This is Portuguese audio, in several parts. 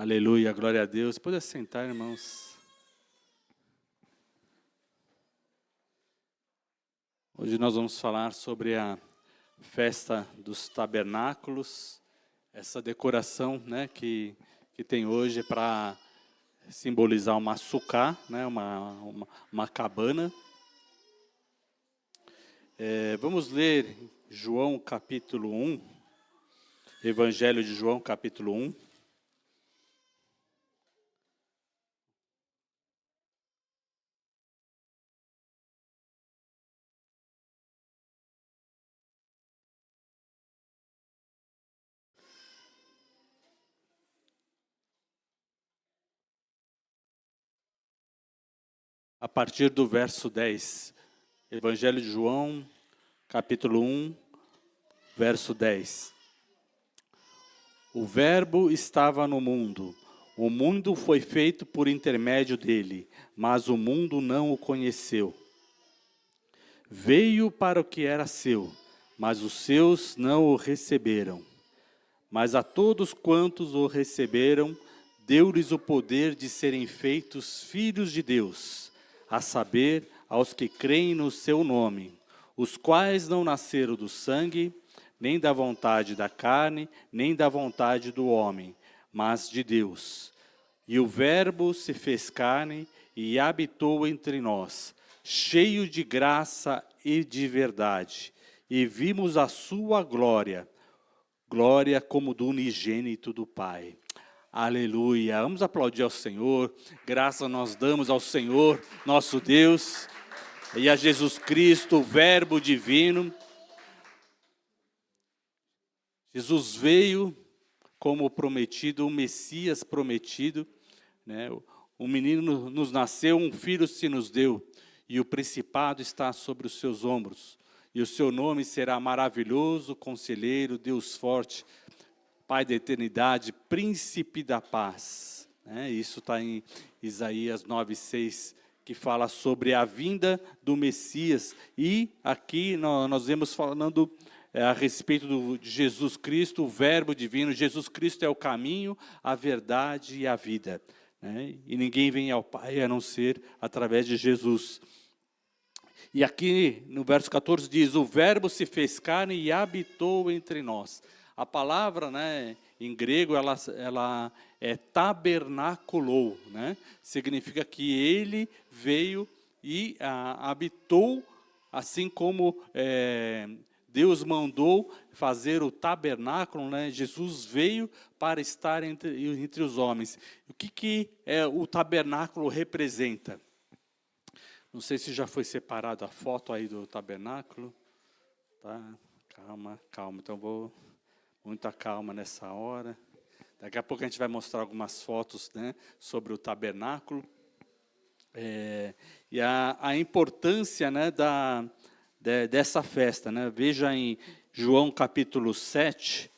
Aleluia, glória a Deus. Pode sentar, irmãos. Hoje nós vamos falar sobre a festa dos tabernáculos, essa decoração, né, que tem hoje para simbolizar uma sucá, né, uma cabana. Vamos ler João capítulo 1, Evangelho de João capítulo 1. A partir do verso 10, Evangelho de João, capítulo 1, verso 10. O Verbo estava no mundo. O mundo foi feito por intermédio dele, mas o mundo não o conheceu. Veio para o que era seu, mas os seus não o receberam. Mas a todos quantos o receberam, deu-lhes o poder de serem feitos filhos de Deus, a saber, aos que creem no seu nome, os quais não nasceram do sangue, nem da vontade da carne, nem da vontade do homem, mas de Deus. E o Verbo se fez carne e habitou entre nós, cheio de graça e de verdade, e vimos a sua glória, glória como do unigênito do Pai. Aleluia. Vamos aplaudir ao Senhor. Graça nós damos ao Senhor, nosso Deus, e a Jesus Cristo, o Verbo divino. Jesus veio como prometido, o Messias prometido, né? Um menino nos nasceu, um filho se nos deu, e o principado está sobre os seus ombros. E o seu nome será maravilhoso, conselheiro, Deus forte, Pai da eternidade, príncipe da paz. Isso está em Isaías 9:6, que fala sobre a vinda do Messias. E aqui nós vemos falando a respeito de Jesus Cristo, o Verbo divino. Jesus Cristo é o caminho, a verdade e a vida. E ninguém vem ao Pai a não ser através de Jesus. E aqui no verso 14 diz, o Verbo se fez carne e habitou entre nós. A palavra, em grego, ela é tabernaculou, significa que ele veio e habitou, assim como Deus mandou fazer o tabernáculo, Jesus veio para estar entre os homens. O que o tabernáculo representa? Não sei se já foi separado a foto aí do tabernáculo. Tá? Calma, então muita calma nessa hora. Daqui a pouco a gente vai mostrar algumas fotos, sobre o tabernáculo. E a importância, dessa festa. Veja em João capítulo 7,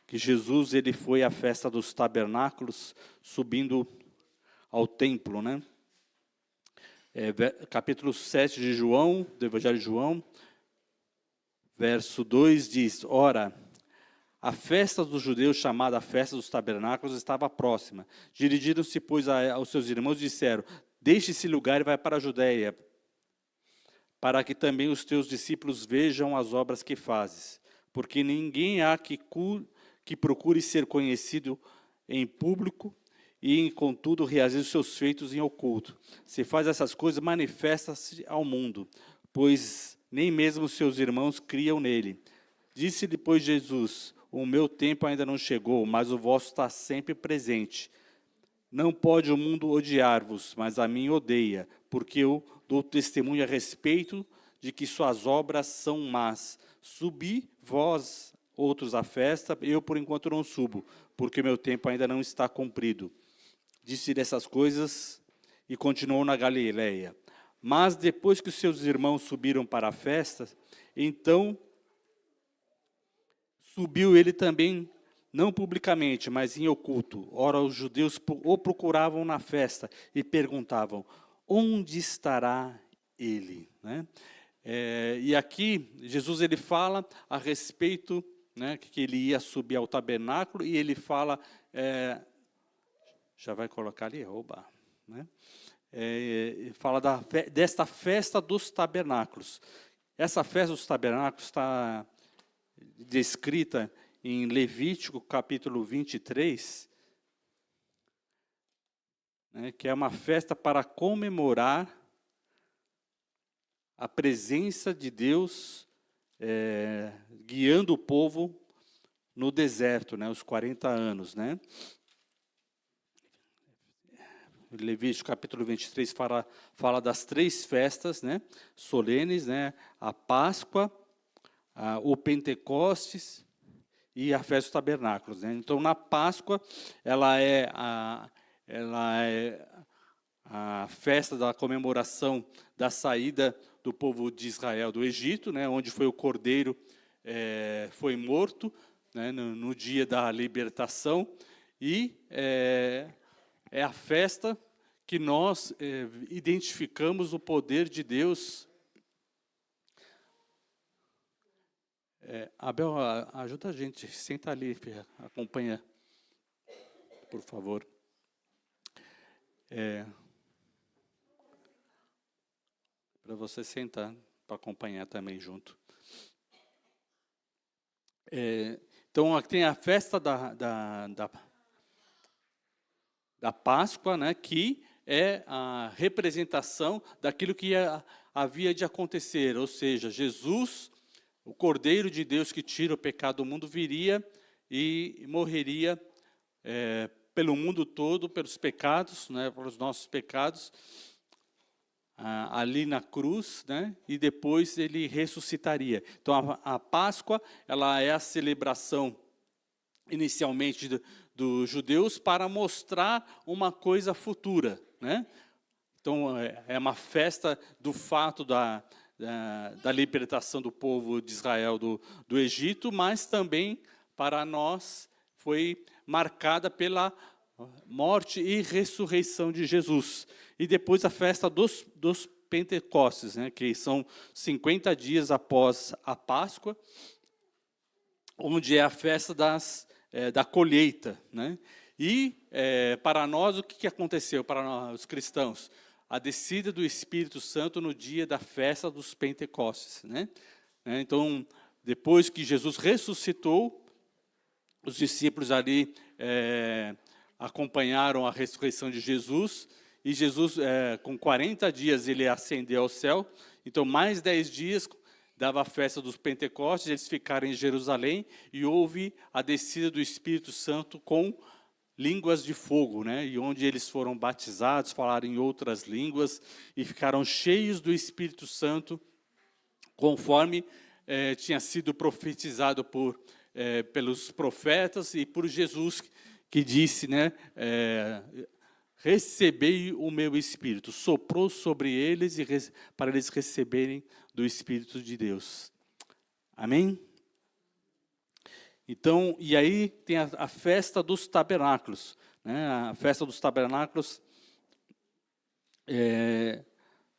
que Jesus ele foi à festa dos tabernáculos, subindo ao templo. Capítulo 7 de João, do Evangelho de João, verso 2 diz, ora, a festa dos judeus, chamada a festa dos tabernáculos, estava próxima. Dirigiram-se, pois, aos seus irmãos e disseram, deixe esse lugar e vai para a Judéia, para que também os teus discípulos vejam as obras que fazes. Porque ninguém há que procure ser conhecido em público e, contudo, realize os seus feitos em oculto. Se faz essas coisas, manifesta-se ao mundo, pois nem mesmo seus irmãos criam nele. Disse depois Jesus, o meu tempo ainda não chegou, mas o vosso está sempre presente. Não pode o mundo odiar-vos, mas a mim odeia, porque eu dou testemunho a respeito de que suas obras são más. Subi vós outros à festa, eu por enquanto não subo, porque meu tempo ainda não está cumprido. Disse dessas coisas e continuou na Galileia. Mas depois que os seus irmãos subiram para a festa, então subiu ele também, não publicamente, mas em oculto. Ora, os judeus o procuravam na festa e perguntavam, onde estará ele? E aqui, Jesus ele fala a respeito, que ele ia subir ao tabernáculo, e ele fala Já vai colocar ali, oba, né? Fala desta festa dos tabernáculos. Essa festa dos tabernáculos está descrita em Levítico, capítulo 23, né, que é uma festa para comemorar a presença de Deus guiando o povo no deserto, né, os 40 anos. Né? Levítico capítulo 23 fala das 3 festas, né, solenes, né, a Páscoa, o Pentecostes e a festa dos tabernáculos. Né? Então, na Páscoa, ela é a festa da comemoração da saída do povo de Israel do Egito, né, onde foi o cordeiro foi morto, né, no dia da libertação, e é a festa que nós identificamos o poder de Deus. Abel, ajuda a gente, senta ali, acompanha, por favor. Para você sentar, para acompanhar também junto. Então, aqui tem a festa da Páscoa, né, que é a representação daquilo que havia de acontecer, ou seja, Jesus, o Cordeiro de Deus que tira o pecado do mundo, viria e morreria pelo mundo todo, pelos pecados, né, pelos nossos pecados, ali na cruz, né, e depois ele ressuscitaria. Então, a Páscoa, ela é a celebração, inicialmente, dos judeus para mostrar uma coisa futura. Né? Então, é uma festa do fato da libertação do povo de Israel do Egito, mas também, para nós, foi marcada pela morte e ressurreição de Jesus. E depois a festa dos Pentecostes, né, que são 50 dias após a Páscoa, onde é a festa da colheita. Né? E, para nós, o que aconteceu para nós, os cristãos? A descida do Espírito Santo no dia da festa dos Pentecostes. Né? Então, depois que Jesus ressuscitou, os discípulos ali acompanharam a ressurreição de Jesus, e Jesus, com 40 dias, ele ascendeu ao céu. Então, mais 10 dias, dava a festa dos Pentecostes, eles ficaram em Jerusalém, e houve a descida do Espírito Santo com línguas de fogo, né? E onde eles foram batizados, falaram em outras línguas, e ficaram cheios do Espírito Santo, conforme tinha sido profetizado pelos profetas e por Jesus, que disse, né, recebei o meu Espírito, soprou sobre eles para eles receberem do Espírito de Deus. Amém? Então, e aí tem a festa dos tabernáculos. Né? A festa dos tabernáculos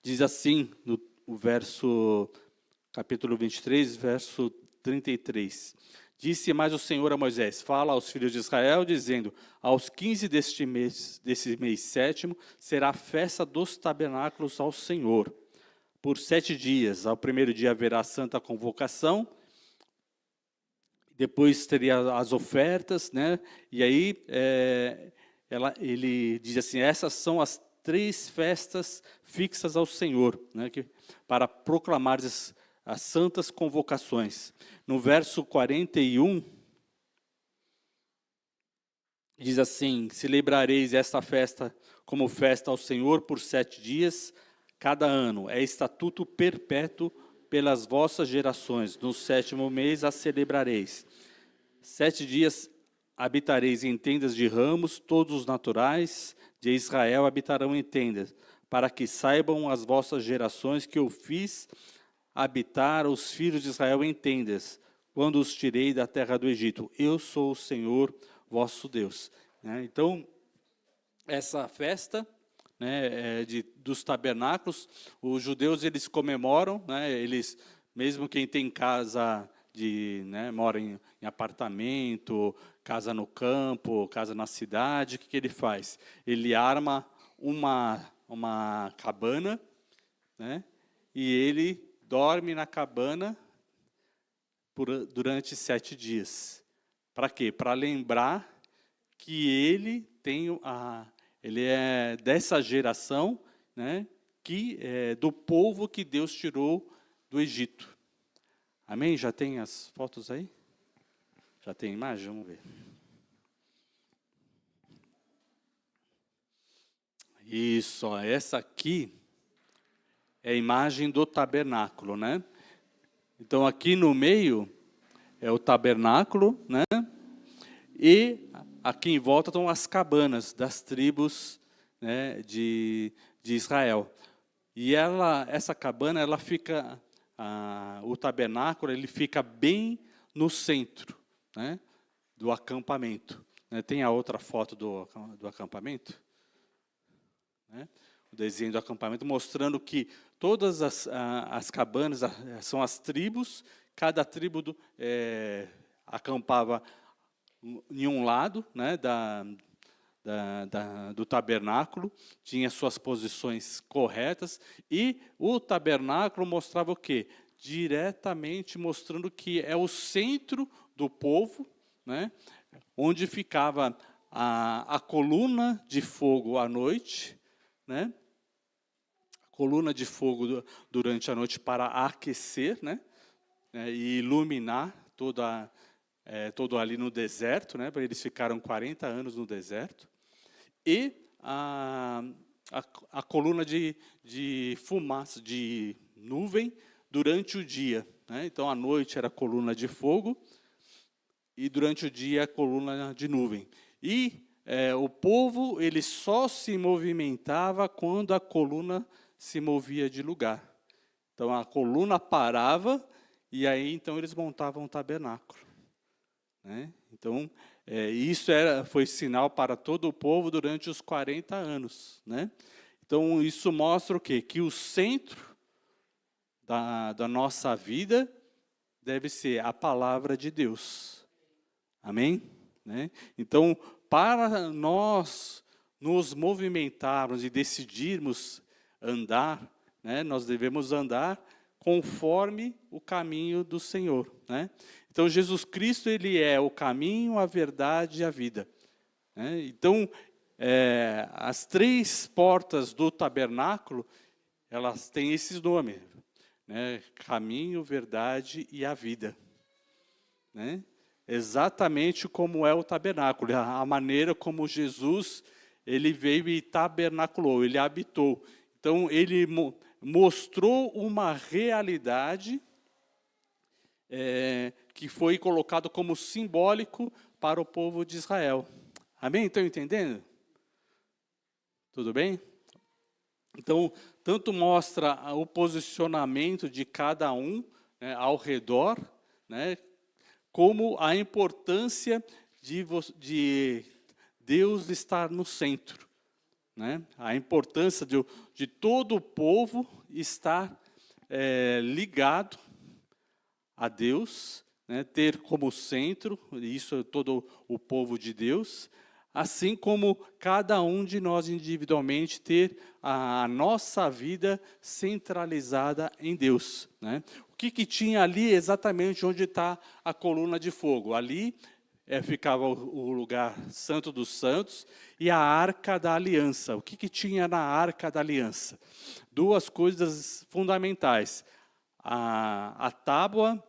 diz assim, no verso, capítulo 23, verso 33. Disse mais o Senhor a Moisés, fala aos filhos de Israel, dizendo, aos 15 desse mês 7º, será a festa dos tabernáculos ao Senhor. Por 7 dias, ao primeiro dia haverá santa convocação, depois teria as ofertas, né? E aí ele diz assim, essas são as 3 festas fixas ao Senhor, né? Para proclamar as santas convocações. No verso 41, diz assim, celebrareis esta festa como festa ao Senhor por 7 dias, cada ano, é estatuto perpétuo pelas vossas gerações, no 7º mês a celebrareis. 7 dias habitareis em tendas de ramos, todos os naturais de Israel habitarão em tendas, para que saibam as vossas gerações que eu fiz habitar os filhos de Israel em tendas, quando os tirei da terra do Egito. Eu sou o Senhor, vosso Deus. Então, essa festa, né, dos tabernáculos, os judeus eles comemoram, né, eles, mesmo quem tem casa, né, mora em apartamento, casa no campo, casa na cidade, o que ele faz? Ele arma uma cabana, né? E ele dorme na cabana durante 7 dias. Para quê? Para lembrar que ele ele é dessa geração, né? Que é do povo que Deus tirou do Egito. Amém? Já tem as fotos aí? Já tem imagem? Vamos ver. Isso, ó, essa aqui é a imagem do tabernáculo, né? Então, aqui no meio é o tabernáculo, né? E aqui em volta estão as cabanas das tribos, né, de Israel. E essa cabana, ela fica, o tabernáculo, ele fica bem no centro, né, do acampamento. Tem a outra foto do acampamento? Né? O desenho do acampamento, mostrando que todas as cabanas são as tribos, cada tribo acampava em um lado, né, do tabernáculo, tinha suas posições corretas, e o tabernáculo mostrava o quê? Diretamente mostrando que é o centro do povo, né, onde ficava a coluna de fogo à noite, né, coluna de fogo durante a noite para aquecer, né, e iluminar todo ali no deserto, né, eles ficaram 40 anos no deserto, e a coluna de fumaça, de nuvem, durante o dia. Né, então, à noite era a coluna de fogo, e durante o dia a coluna de nuvem. E o povo, ele só se movimentava quando a coluna se movia de lugar. Então, a coluna parava, e aí, então, eles montavam o tabernáculo. Né? Então, isso foi sinal para todo o povo durante os 40 anos. Né? Então, isso mostra o quê? Que o centro da nossa vida deve ser a palavra de Deus. Amém? Né? Então, para nós nos movimentarmos e decidirmos andar, né, nós devemos andar conforme o caminho do Senhor. Né? Então, Jesus Cristo, ele é o caminho, a verdade e a vida. Né? Então, as 3 portas do tabernáculo, elas têm esses nomes, né? Caminho, verdade e a vida. Né? Exatamente como é o tabernáculo, a maneira como Jesus, ele veio e tabernaculou, ele habitou. Então, ele mostrou uma realidade que foi colocado como simbólico para o povo de Israel. Amém? Estão entendendo? Tudo bem? Então, tanto mostra o posicionamento de cada um, né, ao redor, né, como a importância de Deus estar no centro. Né? A importância de todo o povo estar ligado a Deus, né? Ter como centro, isso é todo o povo de Deus, assim como cada um de nós individualmente ter a nossa vida centralizada em Deus. Né? O que tinha ali exatamente onde está a coluna de fogo? Ali ficava o lugar santo dos santos e a arca da aliança. O que tinha na arca da aliança? 2 coisas fundamentais. A tábua,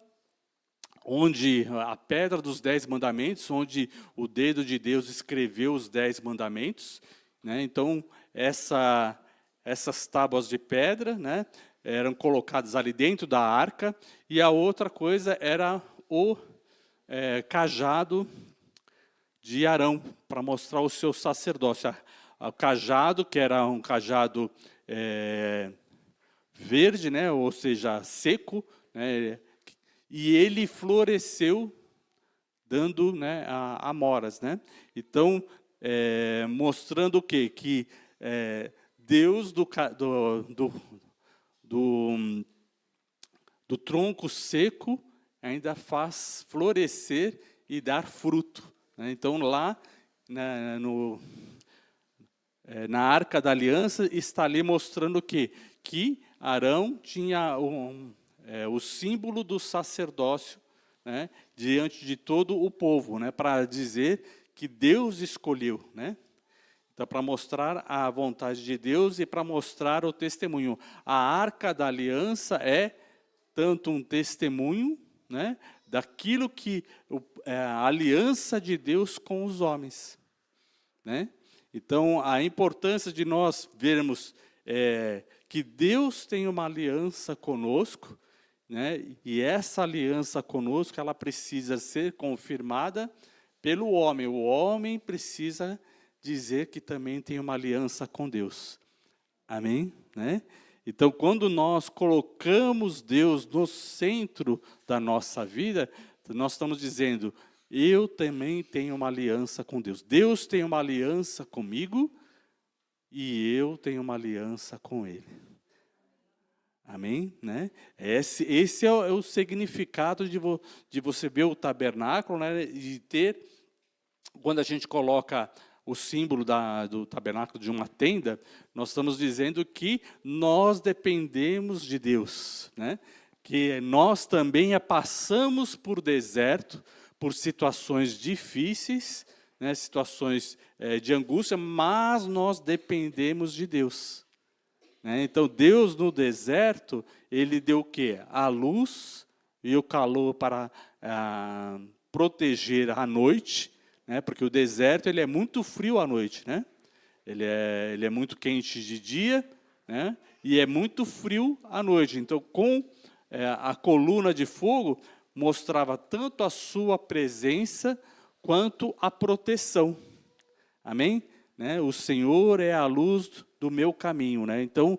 onde a pedra dos 10 mandamentos, onde o dedo de Deus escreveu os 10 mandamentos. Né? Então, essas tábuas de pedra, né, eram colocadas ali dentro da arca, e a outra coisa era o cajado de Arão, para mostrar o seu sacerdócio. O cajado, que era um cajado verde, né, ou seja, seco, né, e ele floresceu dando, né, amoras. Né? Então, mostrando o quê? Que Deus do tronco seco ainda faz florescer e dar fruto. né? Então, lá na Arca da Aliança, está ali mostrando o quê? Que Arão tinha o símbolo do sacerdócio, né, diante de todo o povo, né, para dizer que Deus escolheu, né? Então, para mostrar a vontade de Deus e para mostrar o testemunho. A Arca da Aliança é tanto um testemunho, né, daquilo que a aliança de Deus com os homens, né? Então, a importância de nós vermos que Deus tem uma aliança conosco, né? E essa aliança conosco, ela precisa ser confirmada pelo homem. O homem precisa dizer que também tem uma aliança com Deus. Amém? Né? Então, quando nós colocamos Deus no centro da nossa vida, nós estamos dizendo, eu também tenho uma aliança com Deus. Deus tem uma aliança comigo e eu tenho uma aliança com Ele. Amém? Né? Esse é o significado de você ver o tabernáculo, né? De ter, quando a gente coloca o símbolo do tabernáculo de uma tenda, nós estamos dizendo que nós dependemos de Deus, né? Que nós também passamos por deserto, por situações difíceis, né? Situações de angústia, mas nós dependemos de Deus. Então, Deus no deserto, Ele deu o quê? A luz e o calor para proteger a noite, né? Porque o deserto ele é muito frio à noite, né? Ele é muito quente de dia, né? E é muito frio à noite. Então, com a coluna de fogo, mostrava tanto a sua presença, quanto a proteção. Amém? Né? O Senhor é a luz do meu caminho, né? Então,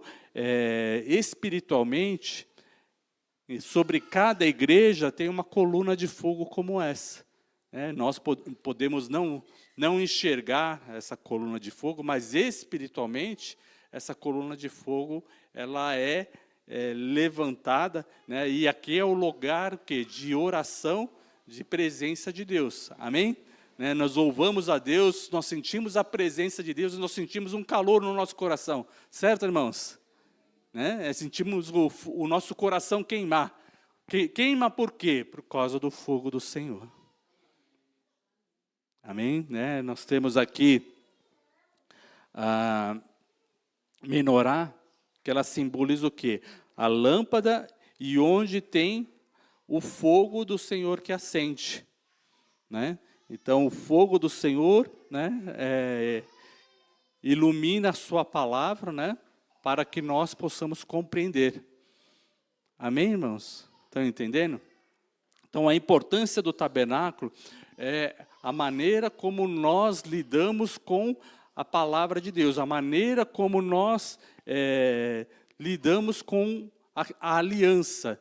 espiritualmente, sobre cada igreja tem uma coluna de fogo como essa. Nós podemos não enxergar essa coluna de fogo, mas espiritualmente, essa coluna de fogo, ela é levantada, né? E aqui é o lugar de oração, de presença de Deus. Amém? Nós louvamos a Deus, nós sentimos a presença de Deus, nós sentimos um calor no nosso coração. Certo, irmãos? Sentimos o nosso coração queimar. Queima por quê? Por causa do fogo do Senhor. Amém? Nós temos aqui a menorá, que ela simboliza o quê? A lâmpada e onde tem o fogo do Senhor que acende, né? Então, o fogo do Senhor, né, ilumina a sua palavra, né, para que nós possamos compreender. Amém, irmãos? Estão entendendo? Então, a importância do tabernáculo é a maneira como nós lidamos com a palavra de Deus, a maneira como nós lidamos com a aliança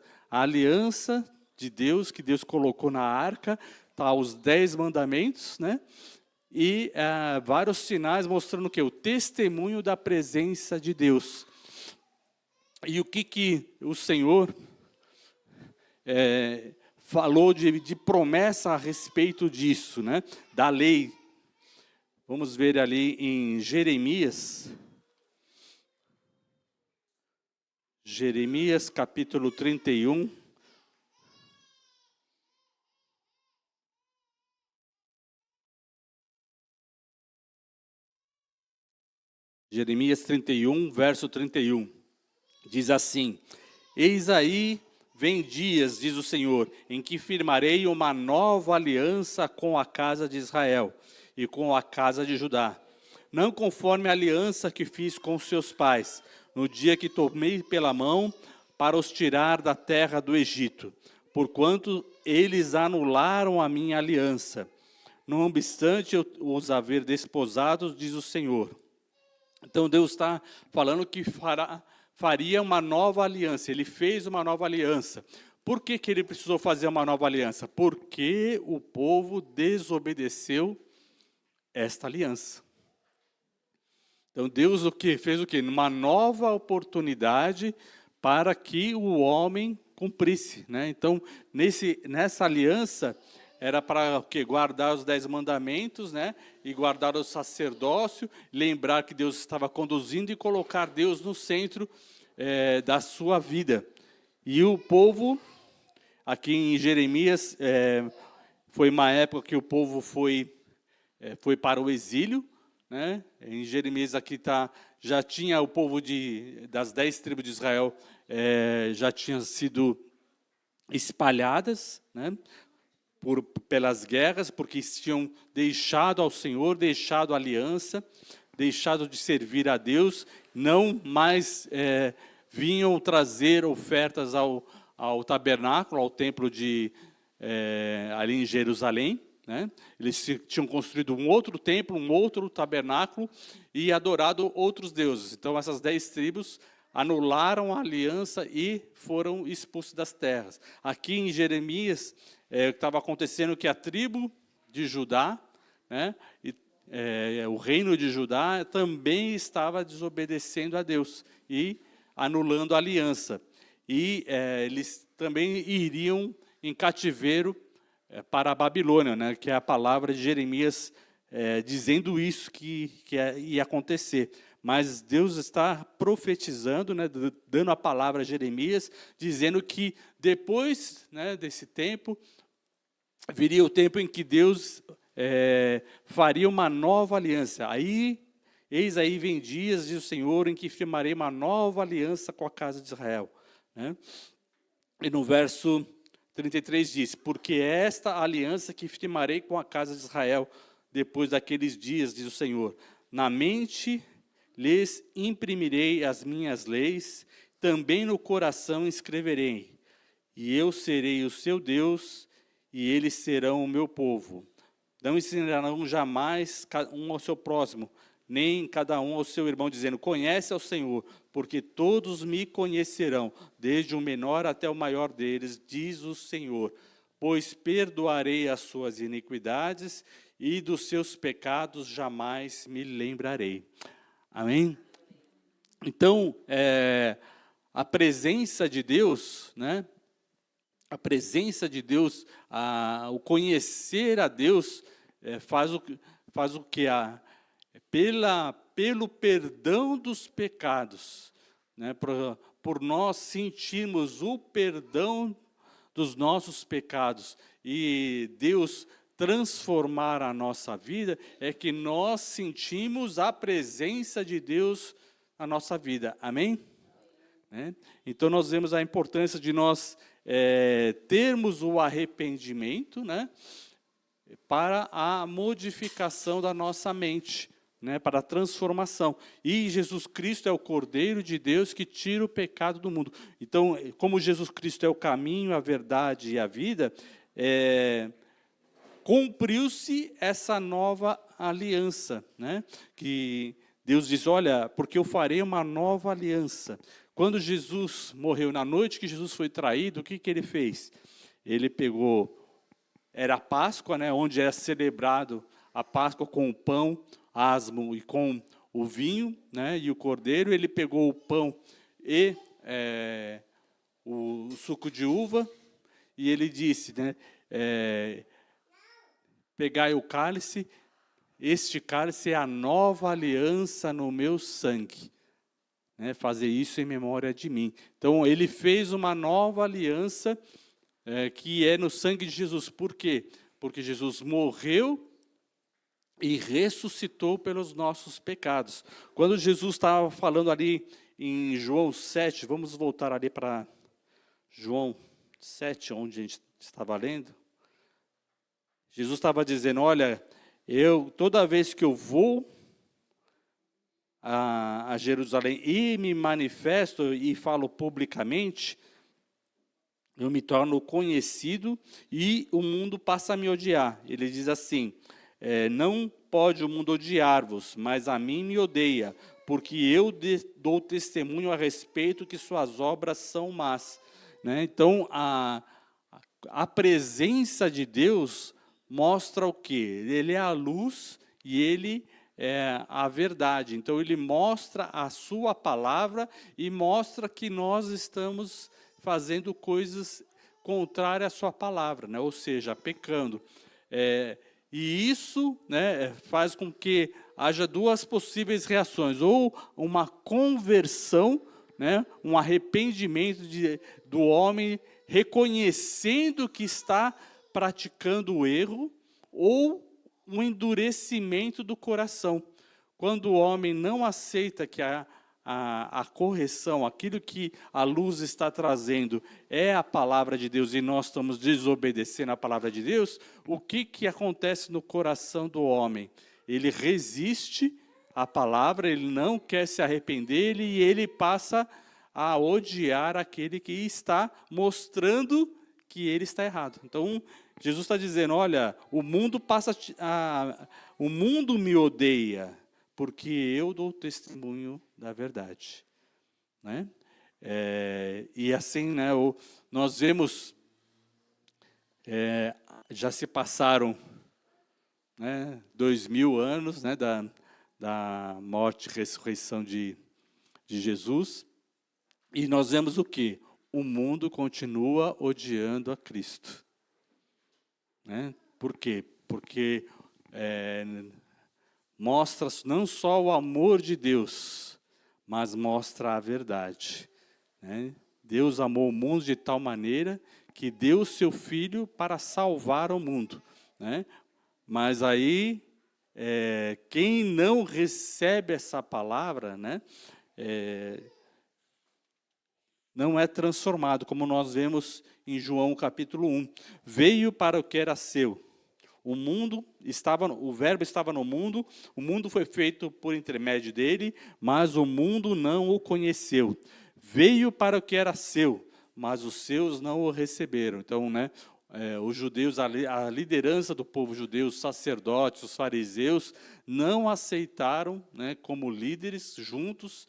de Deus, que Deus colocou na arca, tá, os 10 mandamentos, né? E vários sinais mostrando o quê? O testemunho da presença de Deus. E o que o Senhor falou de promessa a respeito disso, né? Da lei. Vamos ver ali em Jeremias capítulo 31. Jeremias 31, verso 31. Diz assim: Eis aí vem dias, diz o Senhor, em que firmarei uma nova aliança com a casa de Israel e com a casa de Judá, não conforme a aliança que fiz com seus pais, no dia que tomei pela mão para os tirar da terra do Egito, porquanto eles anularam a minha aliança. Não obstante eu os haver desposados, diz o Senhor. Então Deus está falando que faria uma nova aliança. Ele fez uma nova aliança. Por que ele precisou fazer uma nova aliança? Porque o povo desobedeceu esta aliança. Então Deus fez o quê? Uma nova oportunidade para que o homem cumprisse, né? Então nessa aliança era para o quê? Guardar os 10 mandamentos, né? E guardar o sacerdócio, lembrar que Deus estava conduzindo e colocar Deus no centro da sua vida. E o povo, aqui em Jeremias, foi uma época que o povo foi para o exílio, né? Em Jeremias aqui já tinha o povo das 10 tribos de Israel, já tinham sido espalhadas, né? Pelas guerras, porque tinham deixado ao Senhor, deixado a aliança, deixado de servir a Deus, não mais vinham trazer ofertas ao tabernáculo, ao templo ali em Jerusalém, né? Eles tinham construído um outro templo, um outro tabernáculo e adorado outros deuses. Então, essas 10 tribos anularam a aliança e foram expulsos das terras. Aqui em Jeremias, estava acontecendo que a tribo de Judá, né, o reino de Judá também estava desobedecendo a Deus e anulando a aliança. E eles também iriam em cativeiro para a Babilônia, né, que é a palavra de Jeremias dizendo isso que ia acontecer. Mas Deus está profetizando, né, dando a palavra a Jeremias, dizendo que depois, né, desse tempo, viria o tempo em que Deus faria uma nova aliança. Eis aí vem dias, diz o Senhor, em que firmarei uma nova aliança com a casa de Israel. Né? E no verso 33 diz, porque esta aliança que firmarei com a casa de Israel, depois daqueles dias, diz o Senhor, na mente lhes imprimirei as minhas leis, também no coração escreverei, e eu serei o seu Deus, e eles serão o meu povo. Não ensinarão jamais um ao seu próximo, nem cada um ao seu irmão, dizendo, conhece ao Senhor, porque todos me conhecerão, desde o menor até o maior deles, diz o Senhor. Pois perdoarei as suas iniquidades, e dos seus pecados jamais me lembrarei. Amém? Então, a presença de Deus, né? A presença de Deus, o conhecer a Deus, faz o que? Pelo perdão dos pecados, né? Por nós sentirmos o perdão dos nossos pecados e Deus transformar a nossa vida, é que nós sentimos a presença de Deus na nossa vida. Amém? Então, nós vemos a importância de nós termos o arrependimento, né, para a modificação da nossa mente, né, para a transformação. E Jesus Cristo é o Cordeiro de Deus que tira o pecado do mundo. Então, como Jesus Cristo é o caminho, a verdade e a vida, cumpriu-se essa nova aliança, né, que Deus diz, olha, porque eu farei uma nova aliança. Quando Jesus morreu, na noite que Jesus foi traído, o que ele fez? Ele pegou, era a Páscoa, né, onde era celebrado a Páscoa com o pão, asmo e com o vinho, né, e o cordeiro. Ele pegou o pão e o suco de uva, e ele disse, né, pegai o cálice, este cálice é a nova aliança no meu sangue. Fazer isso em memória de mim. Então, ele fez uma nova aliança que é no sangue de Jesus. Por quê? Porque Jesus morreu e ressuscitou pelos nossos pecados. Quando Jesus estava falando ali em João 7, vamos voltar ali para João 7, onde a gente estava lendo. Jesus estava dizendo, olha, toda vez que eu vou a Jerusalém e me manifesto e falo publicamente, eu me torno conhecido e o mundo passa a me odiar. Ele diz assim, não pode o mundo odiar-vos, mas a mim me odeia, porque eu dou testemunho a respeito que suas obras são más. Né? Então, a presença de Deus mostra o quê? Ele é a luz e ele é a verdade. Então, ele mostra a sua palavra e mostra que nós estamos fazendo coisas contrária à sua palavra, né? Ou seja, pecando. E isso, né, faz com que haja duas possíveis reações, ou uma conversão, né, um arrependimento do homem reconhecendo que está praticando o erro, ou um endurecimento do coração. Quando o homem não aceita que a correção, aquilo que a luz está trazendo é a palavra de Deus e nós estamos desobedecendo a palavra de Deus, o que acontece no coração do homem? Ele resiste à palavra, ele não quer se arrepender e ele passa a odiar aquele que está mostrando que ele está errado. Então, Jesus está dizendo, olha, o mundo me odeia, porque eu dou testemunho da verdade, né? E assim, né, nós vemos, já se passaram, né, 2000 anos, né, da morte e ressurreição de Jesus, e nós vemos o quê? O mundo continua odiando a Cristo, né? Por quê? Porque mostra não só o amor de Deus, mas mostra a verdade, né? Deus amou o mundo de tal maneira que deu o seu Filho para salvar o mundo, né? Mas aí, quem não recebe essa palavra, né, não é transformado, como nós vemos em João capítulo 1. Veio para o que era seu. O verbo estava no mundo, o mundo foi feito por intermédio dele, mas o mundo não o conheceu. Veio para o que era seu, mas os seus não o receberam. Então, né, os judeus, a liderança do povo judeu, os sacerdotes, os fariseus, não aceitaram, né, como líderes juntos,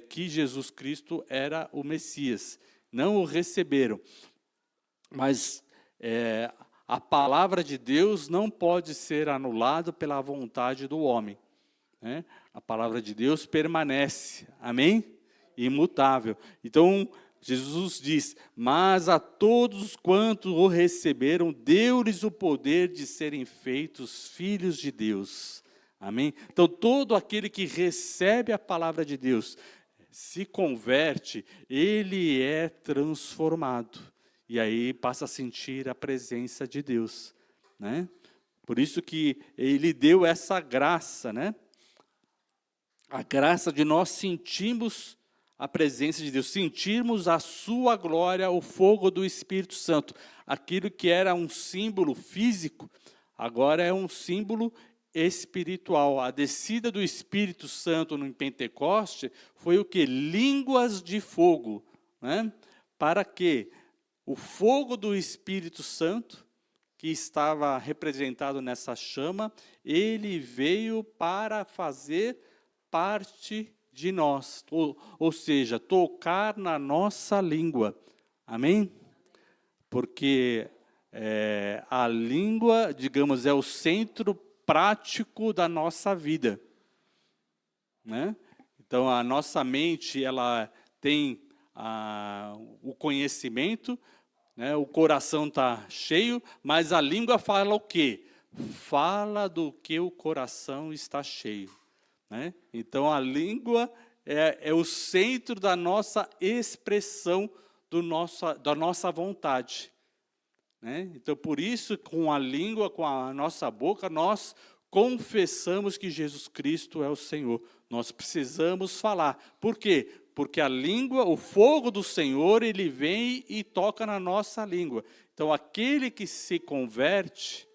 que Jesus Cristo era o Messias. Não o receberam. Mas a palavra de Deus não pode ser anulada pela vontade do homem, né? A palavra de Deus permanece, amém? Imutável. Então, Jesus diz, mas a todos quantos o receberam, deu-lhes o poder de serem feitos filhos de Deus, amém? Então, todo aquele que recebe a palavra de Deus, se converte, ele é transformado. E aí passa a sentir a presença de Deus, né? Por isso que ele deu essa graça, né? A graça de nós sentirmos a presença de Deus, sentirmos a sua glória, o fogo do Espírito Santo. Aquilo que era um símbolo físico, agora é um símbolo espiritual. A descida do Espírito Santo no Pentecoste foi o que? Línguas de fogo, né? Para quê? O fogo do Espírito Santo, que estava representado nessa chama, ele veio para fazer parte de nós, ou seja, tocar na nossa língua, amém? Porque a língua, digamos, é o centro prático da nossa vida, né? Então, a nossa mente, ela tem o conhecimento, né, o coração está cheio, mas a língua fala o quê? Fala do que o coração está cheio, né? Então, a língua é o centro da nossa expressão, da nossa vontade, né? Então, por isso, com a língua, com a nossa boca, nós confessamos que Jesus Cristo é o Senhor. Nós precisamos falar. Por quê? Porque a língua, o fogo do Senhor, ele vem e toca na nossa língua. Então, aquele que se converte,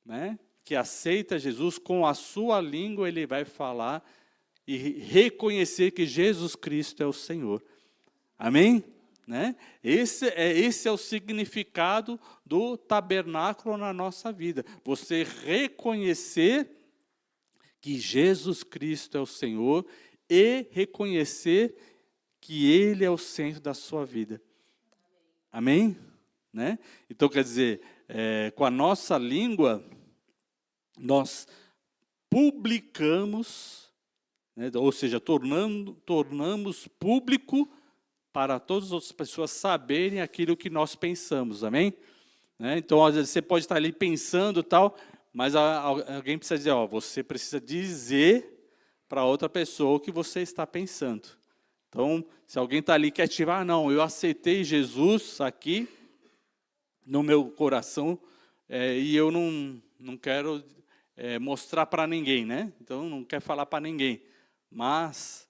né, que aceita Jesus, com a sua língua ele vai falar e reconhecer que Jesus Cristo é o Senhor. Amém? Né? Esse é o significado do tabernáculo na nossa vida. Você reconhecer que Jesus Cristo é o Senhor e reconhecer que Ele é o centro da sua vida. Amém? Né? Então, quer dizer, com a nossa língua, nós publicamos, né, ou seja, tornamos público para todas as outras pessoas saberem aquilo que nós pensamos, amém? Né? Então, às vezes, você pode estar ali pensando e tal, mas alguém precisa dizer, ó, você precisa dizer para outra pessoa o que você está pensando. Então, se alguém está ali e quer ativar, não, eu aceitei Jesus aqui no meu coração e eu não quero mostrar para ninguém, né? Então, não quer falar para ninguém. Mas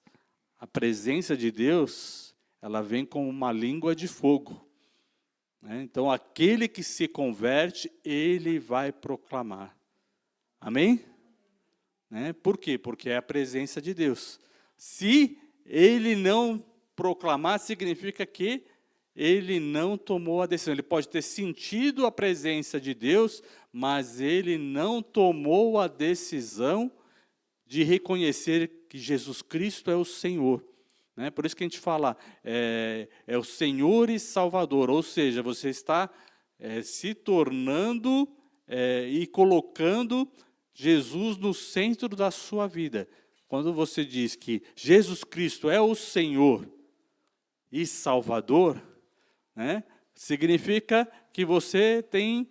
a presença de Deus, ela vem com uma língua de fogo. Né? Então, aquele que se converte, ele vai proclamar. Amém? Né? Por quê? Porque é a presença de Deus. Se ele não proclamar, significa que ele não tomou a decisão. Ele pode ter sentido a presença de Deus, mas ele não tomou a decisão de reconhecer que Jesus Cristo é o Senhor. Né? Por isso que a gente fala, é o Senhor e Salvador, ou seja, você está se tornando e colocando Jesus no centro da sua vida. Quando você diz que Jesus Cristo é o Senhor e Salvador, né, significa que você tem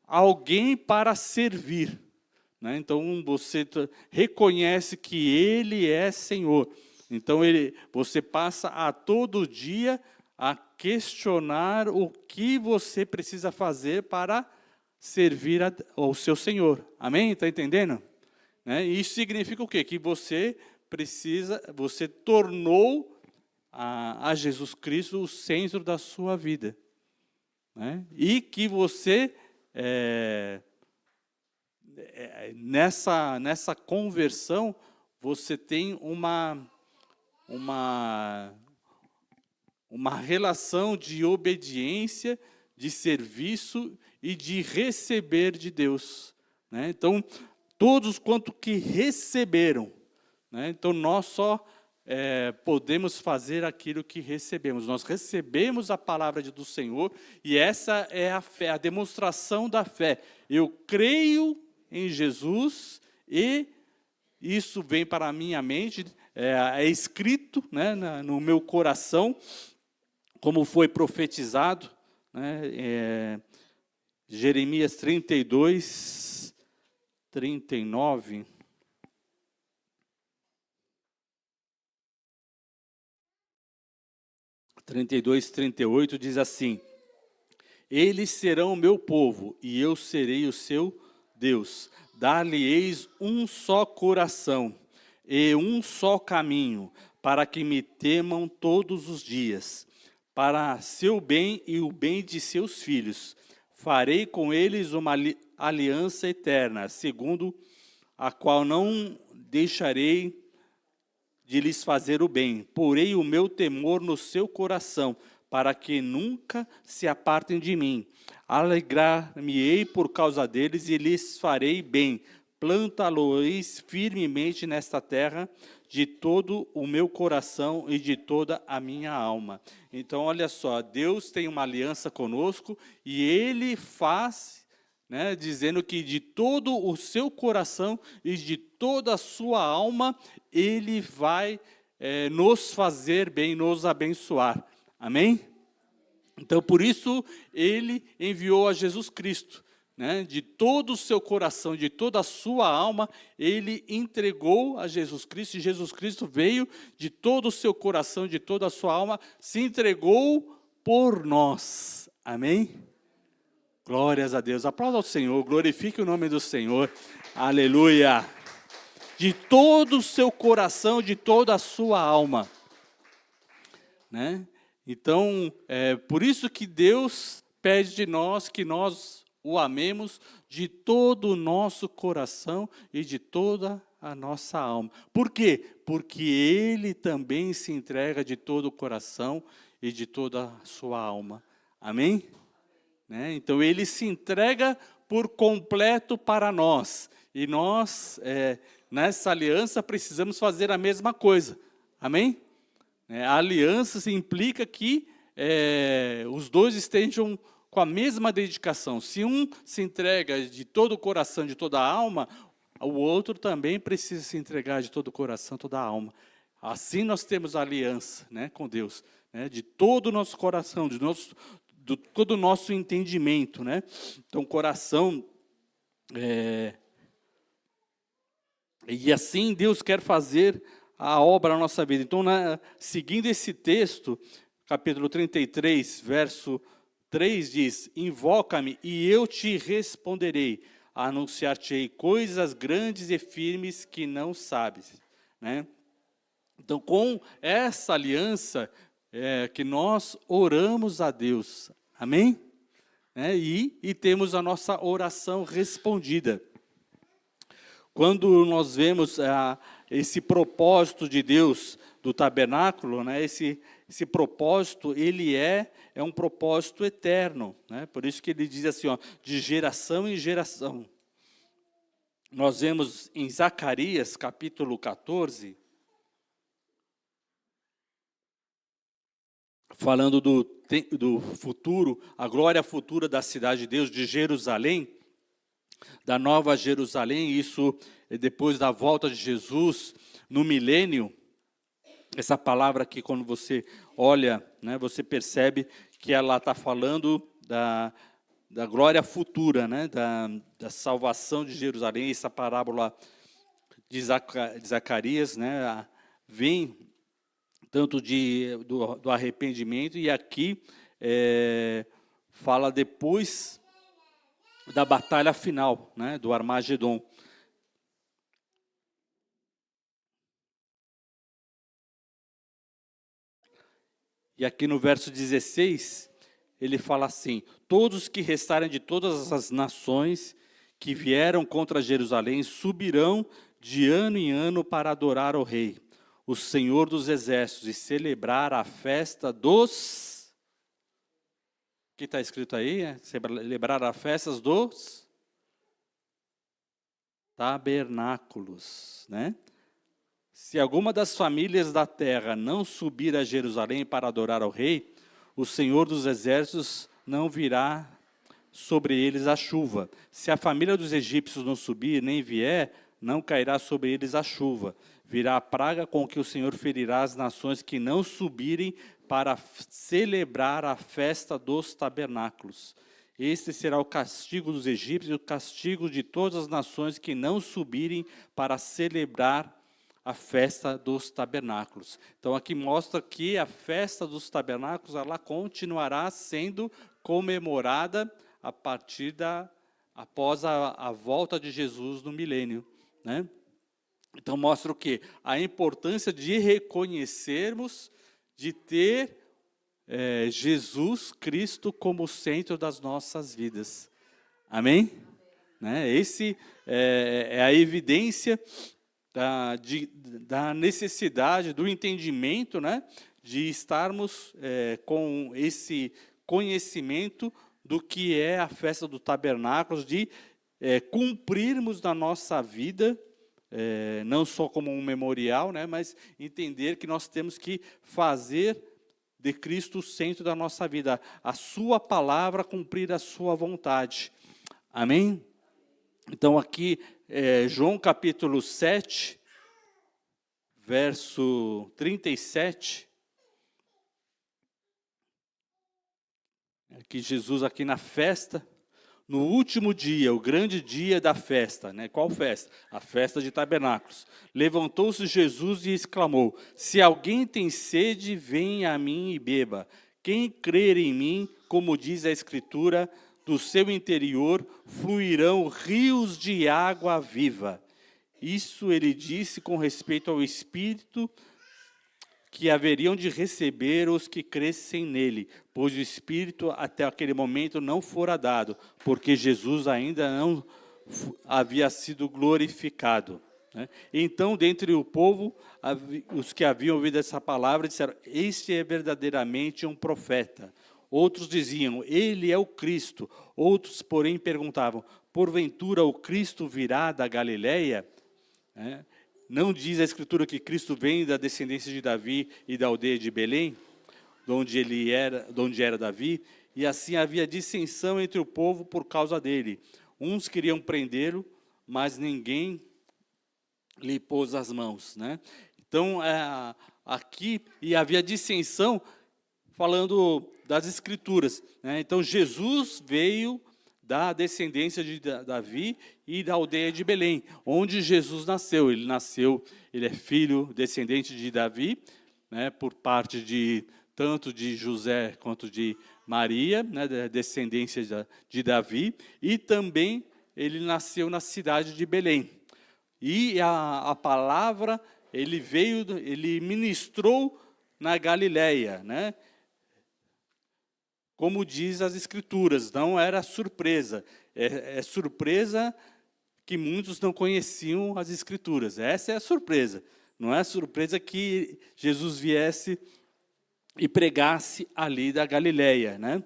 alguém para servir. Né? Então, você reconhece que Ele é Senhor. Então, você passa a todo dia a questionar o que você precisa fazer para servir ao seu Senhor. Amém? Está entendendo? Né? Isso significa o quê? Que você tornou a Jesus Cristo o centro da sua vida. Né? E que você, nessa conversão, você tem uma relação de obediência, de serviço e de receber de Deus. Né? Então, todos quanto que receberam, né? Então nós só podemos fazer aquilo que recebemos. Nós recebemos a palavra do Senhor e essa é a fé, a demonstração da fé. Eu creio em Jesus e isso vem para a minha mente, é escrito, né, no meu coração, como foi profetizado, né, Jeremias 32, 39. (32, 32, 38) diz assim: eles serão o meu povo, e eu serei o seu Deus. Dar-lhe-eis um só coração, e um só caminho, para que me temam todos os dias, para seu bem e o bem de seus filhos. Farei com eles uma aliança eterna, segundo a qual não deixarei de lhes fazer o bem. Porei o meu temor no seu coração, para que nunca se apartem de mim. Alegrar-me-ei por causa deles e lhes farei bem. Plantá-los firmemente nesta terra, de todo o meu coração e de toda a minha alma. Então, olha só, Deus tem uma aliança conosco e Ele faz, né, dizendo que de todo o seu coração e de toda a sua alma, Ele vai nos fazer bem, nos abençoar. Amém? Então, por isso, Ele enviou a Jesus Cristo. Né? De todo o seu coração, de toda a sua alma, Ele entregou a Jesus Cristo. E Jesus Cristo veio de todo o seu coração, de toda a sua alma, se entregou por nós. Amém? Glórias a Deus. Aplauda ao Senhor, glorifique o nome do Senhor. Aleluia. De todo o seu coração, de toda a sua alma. Né? Então, por isso que Deus pede de nós que nós o amemos de todo o nosso coração e de toda a nossa alma. Por quê? Porque Ele também se entrega de todo o coração e de toda a sua alma. Amém? Né? Então, Ele se entrega por completo para nós. E nós, nessa aliança, precisamos fazer a mesma coisa. Amém? A aliança implica que os dois estejam com a mesma dedicação. Se um se entrega de todo o coração, de toda a alma, o outro também precisa se entregar de todo o coração, toda a alma. Assim nós temos a aliança, né, com Deus. né, de todo o nosso coração, de todo o nosso entendimento, né? Então, coração, e assim Deus quer fazer a obra na nossa vida. Então, seguindo esse texto, capítulo 33, verso 3 diz: invoca-me e eu te responderei, anunciar-te-ei coisas grandes e firmes que não sabes, né? Então, com essa aliança, que nós oramos a Deus, amém? E temos a nossa oração respondida. Quando nós vemos esse propósito de Deus do tabernáculo, né, esse propósito, ele é um propósito eterno, né? Por isso que ele diz assim, ó, de geração em geração. Nós vemos em Zacarias, capítulo 14, falando do futuro, a glória futura da cidade de Deus, de Jerusalém, da Nova Jerusalém, isso depois da volta de Jesus, no milênio. Essa palavra aqui, quando você olha, né, você percebe que ela está falando da glória futura, né, da salvação de Jerusalém. Essa parábola de Zacarias, né, vem tanto do arrependimento, e aqui fala depois da batalha final, né, do Armagedon. E aqui no verso 16, ele fala assim: todos que restarem de todas as nações que vieram contra Jerusalém subirão de ano em ano para adorar o Rei, o Senhor dos Exércitos, e celebrar a festa dos... O que está escrito aí? Celebrar a festa dos tabernáculos, né? Se alguma das famílias da terra não subir a Jerusalém para adorar ao Rei, o Senhor dos Exércitos não virá sobre eles a chuva. Se a família dos egípcios não subir, nem vier, não cairá sobre eles a chuva. Virá a praga com que o Senhor ferirá as nações que não subirem para celebrar a festa dos tabernáculos. Este será o castigo dos egípcios e o castigo de todas as nações que não subirem para celebrar a festa dos tabernáculos. Então, aqui mostra que a festa dos tabernáculos, ela continuará sendo comemorada a partir após a volta de Jesus no milênio, né? Então, mostra o quê? A importância de reconhecermos, de ter Jesus Cristo como centro das nossas vidas. Amém? Né? Esse é a evidência da necessidade, do entendimento, né, de estarmos com esse conhecimento do que é a festa do tabernáculo, de cumprirmos na nossa vida, não só como um memorial, né, mas entender que nós temos que fazer de Cristo o centro da nossa vida, a sua palavra, cumprir a sua vontade. Amém? Então aqui, João capítulo 7, verso 37, que Jesus aqui na festa, no último dia, o grande dia da festa, né? Qual festa? A festa de tabernáculos. Levantou-se Jesus e exclamou: se alguém tem sede, venha a mim e beba. Quem crer em mim, como diz a Escritura, do seu interior fluirão rios de água viva. Isso ele disse com respeito ao Espírito que haveriam de receber os que crescem nele, pois o Espírito até aquele momento não fora dado, porque Jesus ainda não havia sido glorificado, né? Então, dentre o povo, os que haviam ouvido essa palavra disseram: este é verdadeiramente um profeta. Outros diziam: ele é o Cristo. Outros, porém, perguntavam: porventura o Cristo virá da Galileia? Não diz a Escritura que Cristo vem da descendência de Davi e da aldeia de Belém, de onde era Davi? E assim havia dissensão entre o povo por causa dele. Uns queriam prendê-lo, mas ninguém lhe pôs as mãos, né? Então, aqui, e havia dissensão falando das Escrituras, né? Então, Jesus veio da descendência de Davi e da aldeia de Belém, onde Jesus nasceu. Ele é filho, descendente de Davi, né, por parte tanto de José quanto de Maria, né, da descendência de Davi, e também ele nasceu na cidade de Belém. E a palavra, ele ministrou na Galileia, né? Como diz as Escrituras, não era surpresa. É surpresa que muitos não conheciam as Escrituras. Essa é a surpresa. Não é surpresa que Jesus viesse e pregasse ali da Galileia, né?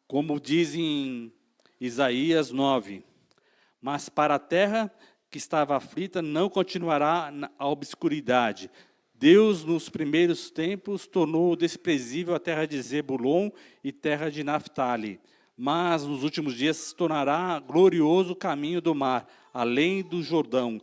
Como diz em Isaías 9, mas para a terra que estava aflita não continuará a obscuridade. Deus, nos primeiros tempos, tornou desprezível a terra de Zebulon e terra de Naftali, mas nos últimos dias se tornará glorioso o caminho do mar, além do Jordão,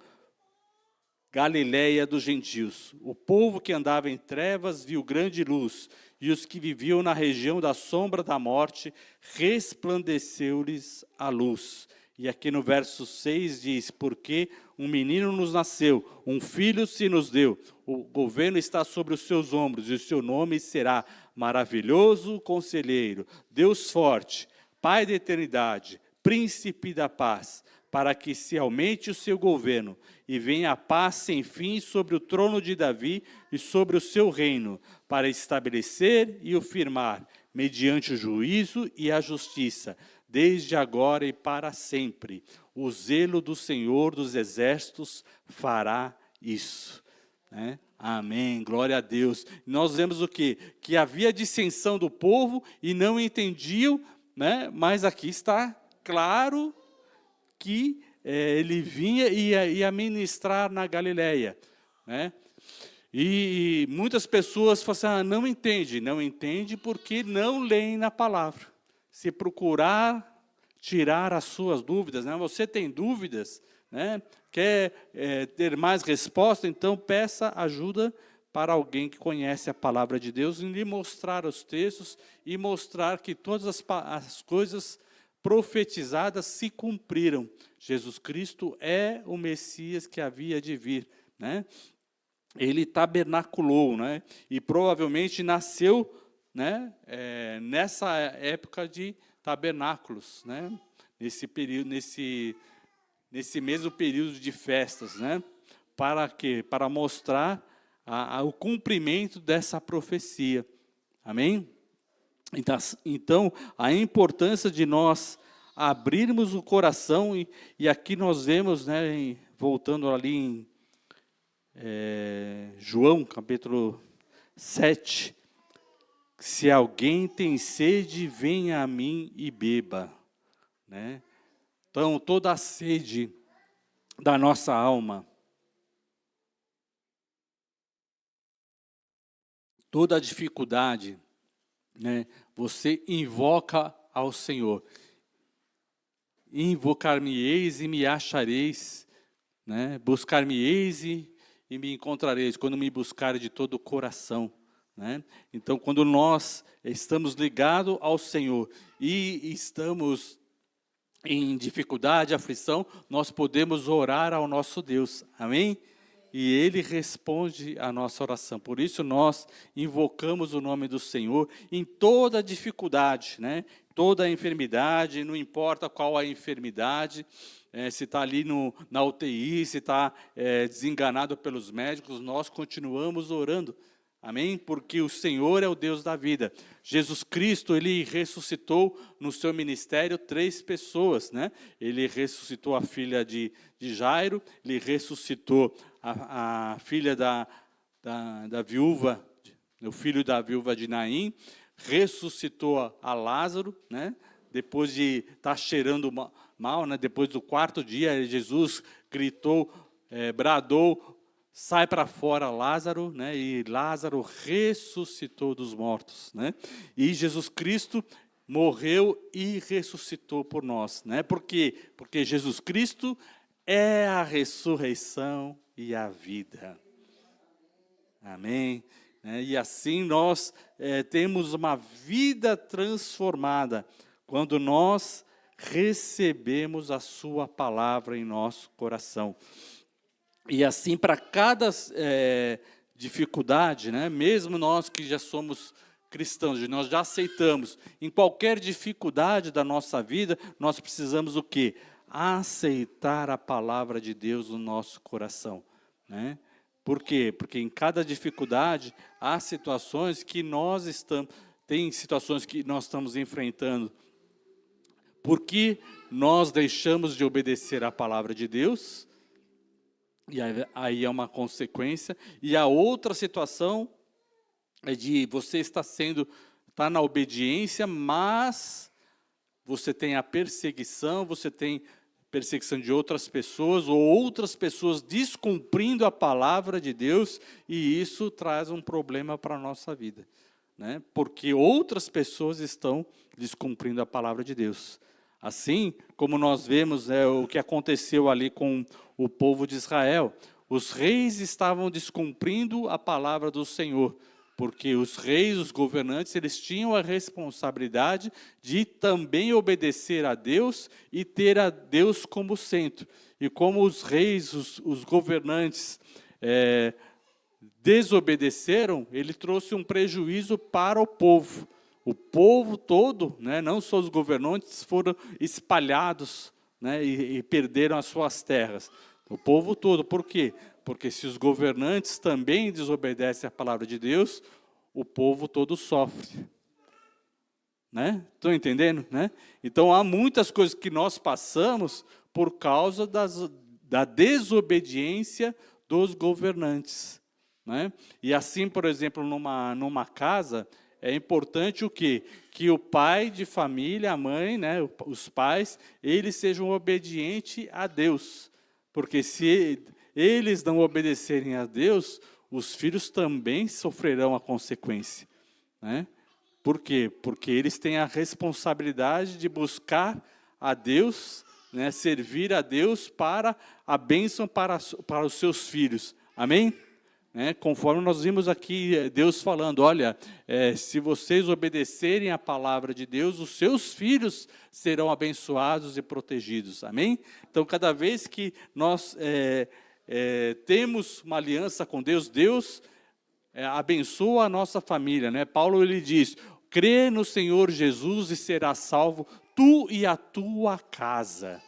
Galileia dos gentios. O povo que andava em trevas viu grande luz, e os que viviam na região da sombra da morte, resplandeceu-lhes a luz. E aqui no verso 6 diz, porque um menino nos nasceu, um filho se nos deu, o governo está sobre os seus ombros, e o seu nome será Maravilhoso Conselheiro, Deus Forte, Pai da Eternidade, Príncipe da Paz, para que se aumente o seu governo, e venha a paz sem fim sobre o trono de Davi e sobre o seu reino, para estabelecer e o firmar, mediante o juízo e a justiça, desde agora e para sempre. O zelo do Senhor dos Exércitos fará isso. Né? Amém, glória a Deus. Nós vemos o quê? Que havia dissensão do povo e não entendiam, né? Mas aqui está claro que ele vinha e ia ministrar na Galileia. Né? E muitas pessoas falam assim, não entende porque não leem na palavra. Se procurar tirar as suas dúvidas, né? Você tem dúvidas, né? Quer ter mais resposta, então peça ajuda para alguém que conhece a palavra de Deus, em lhe mostrar os textos e mostrar que todas as coisas profetizadas se cumpriram. Jesus Cristo é o Messias que havia de vir, né? Ele tabernaculou, né? E provavelmente nasceu, né, nessa época de tabernáculos, né? Nesse período, nesse mesmo período de festas, né? Para quê? Para mostrar o cumprimento dessa profecia. Amém? Então, a importância de nós abrirmos o coração, e aqui nós vemos, né, voltando ali em João, capítulo 7, se alguém tem sede, venha a mim e beba. Né? Então, toda a sede da nossa alma, toda a dificuldade, né, você invoca ao Senhor. Invocar-me-eis e me achareis, né? Buscar-me-eis e me encontrareis, quando me buscarem de todo o coração. Né? Então, quando nós estamos ligados ao Senhor e estamos em dificuldade, aflição, nós podemos orar ao nosso Deus. Amém? E Ele responde a nossa oração. Por isso nós invocamos o nome do Senhor em toda dificuldade, né? Toda enfermidade, não importa qual a enfermidade, se está ali na UTI, se está desenganado pelos médicos, nós continuamos orando. Amém? Porque o Senhor é o Deus da vida. Jesus Cristo, Ele ressuscitou no seu ministério 3 pessoas, né? Ele ressuscitou a filha de Jairo, Ele ressuscitou a filha da viúva, o filho da viúva de Naim, ressuscitou a Lázaro, né? Depois de estar cheirando mal, né? Depois do 4º dia, Jesus gritou, bradou, sai para fora Lázaro, né? E Lázaro ressuscitou dos mortos, né? E Jesus Cristo morreu e ressuscitou por nós, né? Por quê? Porque Jesus Cristo é a ressurreição e a vida. Amém? né? E assim nós temos uma vida transformada quando nós recebemos a sua palavra em nosso coração. E assim, para cada dificuldade, né, mesmo nós que já somos cristãos, nós já aceitamos, em qualquer dificuldade da nossa vida, nós precisamos o quê? Aceitar a palavra de Deus no nosso coração, né? Por quê? Porque em cada dificuldade há situações que tem situações que nós estamos enfrentando porque nós deixamos de obedecer à palavra de Deus, e aí é uma consequência. E a outra situação é de você está na obediência, mas você tem a perseguição, você tem perseguição de outras pessoas, ou outras pessoas descumprindo a palavra de Deus, e isso traz um problema para a nossa vida, né? Porque outras pessoas estão descumprindo a palavra de Deus. Assim como nós vemos o que aconteceu ali com o povo de Israel. Os reis estavam descumprindo a palavra do Senhor, porque os reis, os governantes, eles tinham a responsabilidade de também obedecer a Deus e ter a Deus como centro. E como os reis, os governantes desobedeceram, ele trouxe um prejuízo para o povo. O povo todo, né, não só os governantes, foram espalhados, né, e perderam as suas terras. O povo todo, por quê? Porque se os governantes também desobedecem à palavra de Deus, o povo todo sofre. Né? Estão entendendo? Né? Então, há muitas coisas que nós passamos por causa da desobediência dos governantes. Né? E assim, por exemplo, numa casa, é importante o quê? Que o pai de família, a mãe, né, os pais, eles sejam obedientes a Deus. Porque se eles não obedecerem a Deus, os filhos também sofrerão a consequência. Né? Por quê? Porque eles têm a responsabilidade de buscar a Deus, né, servir a Deus para a bênção para os seus filhos. Amém? Conforme nós vimos aqui Deus falando, olha, se vocês obedecerem à palavra de Deus, os seus filhos serão abençoados e protegidos, amém? Então, cada vez que nós temos uma aliança com Deus, Deus abençoa a nossa família, né? Paulo ele diz, crê no Senhor Jesus e serás salvo, tu e a tua casa,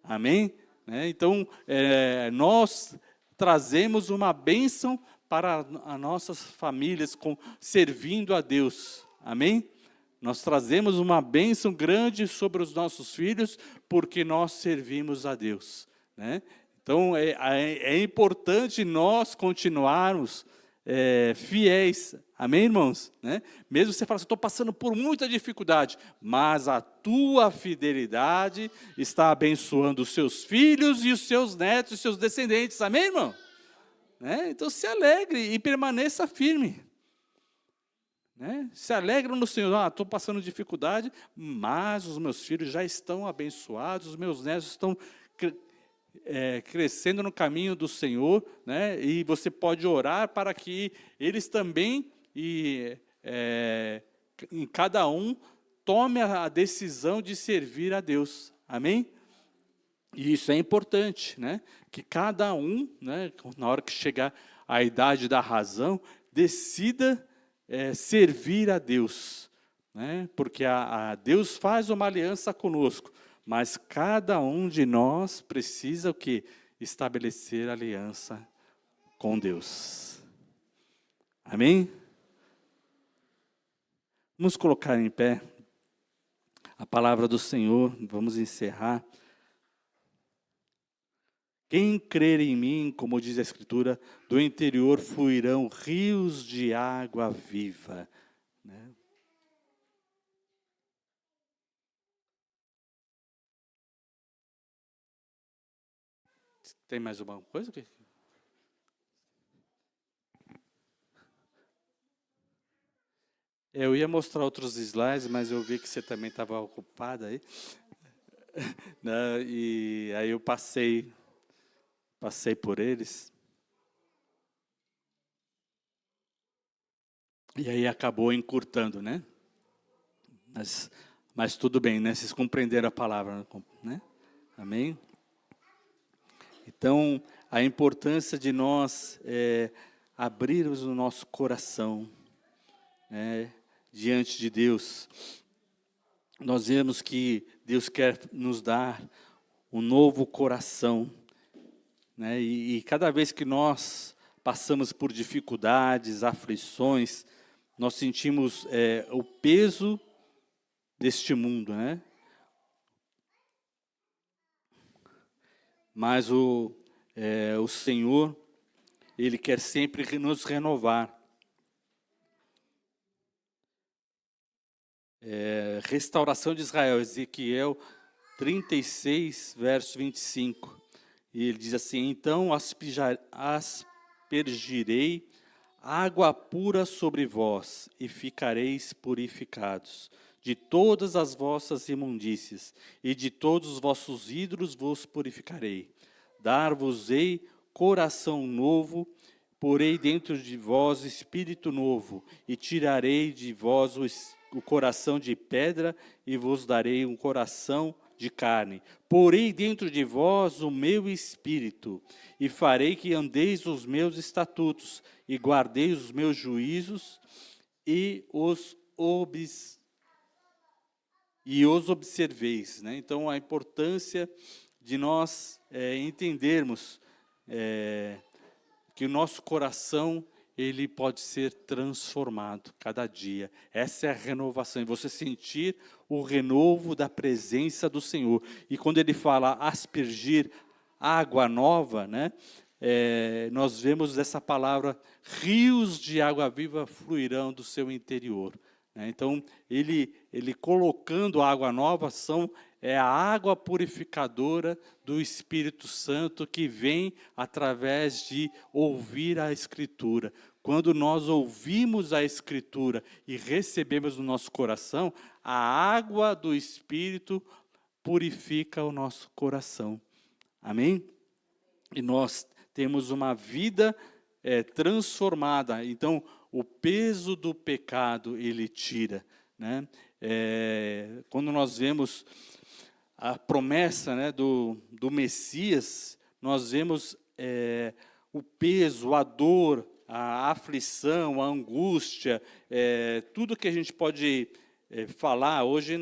amém? Então, nós trazemos uma bênção para as nossas famílias, servindo a Deus, amém? Nós trazemos uma bênção grande sobre os nossos filhos, porque nós servimos a Deus, né? Então, é importante nós continuarmos fiéis, amém, irmãos? Né? Mesmo você fala assim, estou passando por muita dificuldade, mas a tua fidelidade está abençoando os seus filhos e os seus netos e os seus descendentes, amém, irmão? Né? Então se alegre e permaneça firme. Né? Se alegre no Senhor, estou passando dificuldade, mas os meus filhos já estão abençoados, os meus netos estão crescendo no caminho do Senhor, né? E você pode orar para que eles também, em cada um, tome a decisão de servir a Deus, amém? E isso é importante, né? Que cada um, né, na hora que chegar a idade da razão, decida servir a Deus, né? Porque Deus faz uma aliança conosco, mas cada um de nós precisa o quê? Estabelecer aliança com Deus. Amém? Vamos colocar em pé a palavra do Senhor, vamos encerrar. Quem crer em mim, como diz a Escritura, do interior fluirão rios de água viva. Né? Tem mais alguma coisa? Eu ia mostrar outros slides, mas eu vi que você também estava ocupada aí. Né? E aí eu passei por eles. E aí acabou encurtando, né? Mas tudo bem, né? Vocês compreenderam a palavra, né? Amém? Então, a importância de nós abrirmos o nosso coração, né, diante de Deus. Nós vemos que Deus quer nos dar um novo coração, né? E cada vez que nós passamos por dificuldades, aflições, nós sentimos o peso deste mundo, né? Mas o Senhor, Ele quer sempre nos renovar. Restauração de Israel, Ezequiel 36, verso 25. E ele diz assim: então aspergirei água pura sobre vós, e ficareis purificados de todas as vossas imundícias, e de todos os vossos ídolos vos purificarei. Dar-vos-ei coração novo, porei dentro de vós espírito novo, e tirarei de vós o coração de pedra, e vos darei um coração de carne. Porei dentro de vós o meu espírito, e farei que andeis os meus estatutos, e guardeis os meus juízos, e os observeis. Né? Então, a importância de nós entendermos que o nosso coração, ele pode ser transformado cada dia. Essa é a renovação, e você sentir o renovo da presença do Senhor. E quando ele fala aspergir água nova, né, nós vemos essa palavra, rios de água viva fluirão do seu interior. Então, ele colocando água nova, é a água purificadora do Espírito Santo que vem através de ouvir a Escritura. Quando nós ouvimos a Escritura e recebemos no nosso coração, a água do Espírito purifica o nosso coração. Amém? E nós temos uma vida transformada. Então, o peso do pecado, ele tira. Né? Quando nós vemos a promessa, né, do Messias, nós vemos o peso, a dor, a aflição, a angústia, tudo que a gente pode falar. Hoje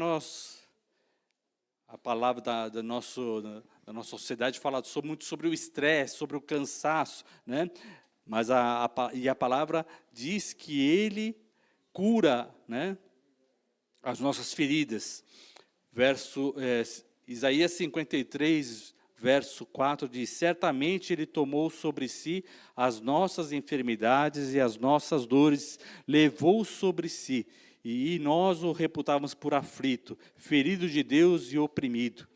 a palavra da nossa sociedade fala muito sobre o estresse, sobre o cansaço, né? Mas a palavra diz que Ele cura, né, as nossas feridas. Isaías 53, verso 4 diz: certamente Ele tomou sobre si as nossas enfermidades e as nossas dores, levou sobre si, e nós o reputávamos por aflito, ferido de Deus e oprimido.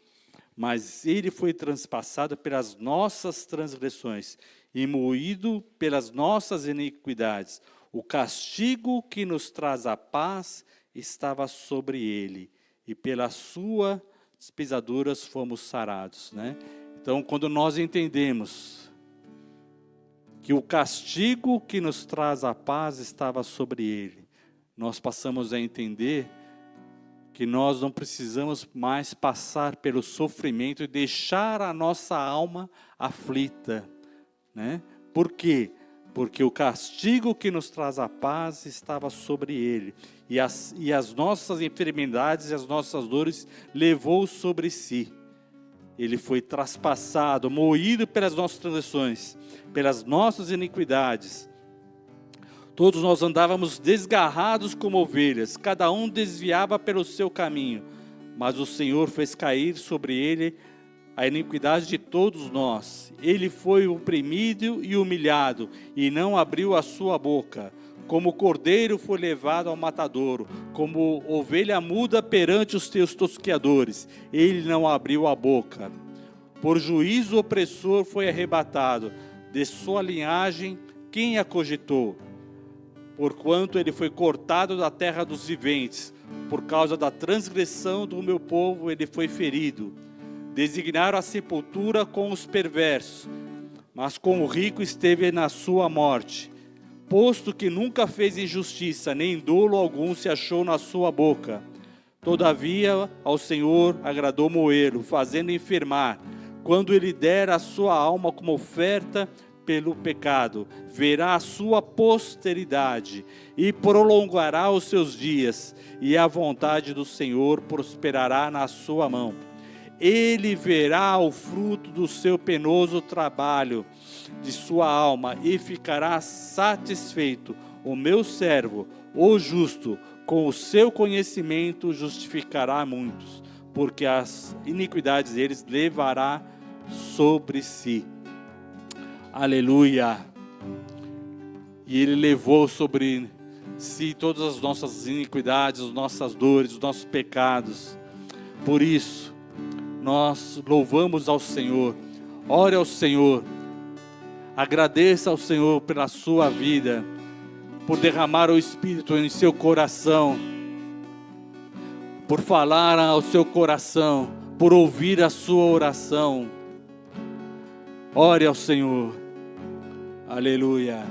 Mas Ele foi transpassado pelas nossas transgressões, e moído pelas nossas iniquidades. O castigo que nos traz a paz estava sobre Ele, e pelas suas pisaduras fomos sarados. Né? Então, quando nós entendemos que o castigo que nos traz a paz estava sobre Ele, nós passamos a entender que nós não precisamos mais passar pelo sofrimento e deixar a nossa alma aflita. Né? Por quê? Porque o castigo que nos traz a paz estava sobre Ele, e as nossas enfermidades e as nossas dores levou sobre si. Ele foi traspassado, moído pelas nossas transgressões, pelas nossas iniquidades. Todos nós andávamos desgarrados como ovelhas, cada um desviava pelo seu caminho, mas o Senhor fez cair sobre Ele a iniquidade de todos nós. Ele foi oprimido e humilhado, e não abriu a sua boca. Como cordeiro foi levado ao matadouro, como ovelha muda perante os teus tosqueadores, ele não abriu a boca. Por juízo opressor foi arrebatado, de sua linhagem quem a cogitou? Porquanto ele foi cortado da terra dos viventes, por causa da transgressão do meu povo ele foi ferido. Designaram a sepultura com os perversos, mas com o rico esteve na sua morte, posto que nunca fez injustiça, nem dolo algum se achou na sua boca. Todavia, ao Senhor agradou moê-lo, fazendo enfermar. Quando ele der a sua alma como oferta pelo pecado, verá a sua posteridade e prolongará os seus dias, e a vontade do Senhor prosperará na sua mão. Ele verá o fruto do seu penoso trabalho, de sua alma, e ficará satisfeito. O meu servo, o justo, com o seu conhecimento justificará muitos, porque as iniquidades deles levará sobre si. Aleluia! E ele levou sobre si todas as nossas iniquidades, as nossas dores, os nossos pecados. Por isso, nós louvamos ao Senhor. Ore ao Senhor. Agradeça ao Senhor pela sua vida, por derramar o Espírito em seu coração, por falar ao seu coração, por ouvir a sua oração. Ore ao Senhor. Aleluia.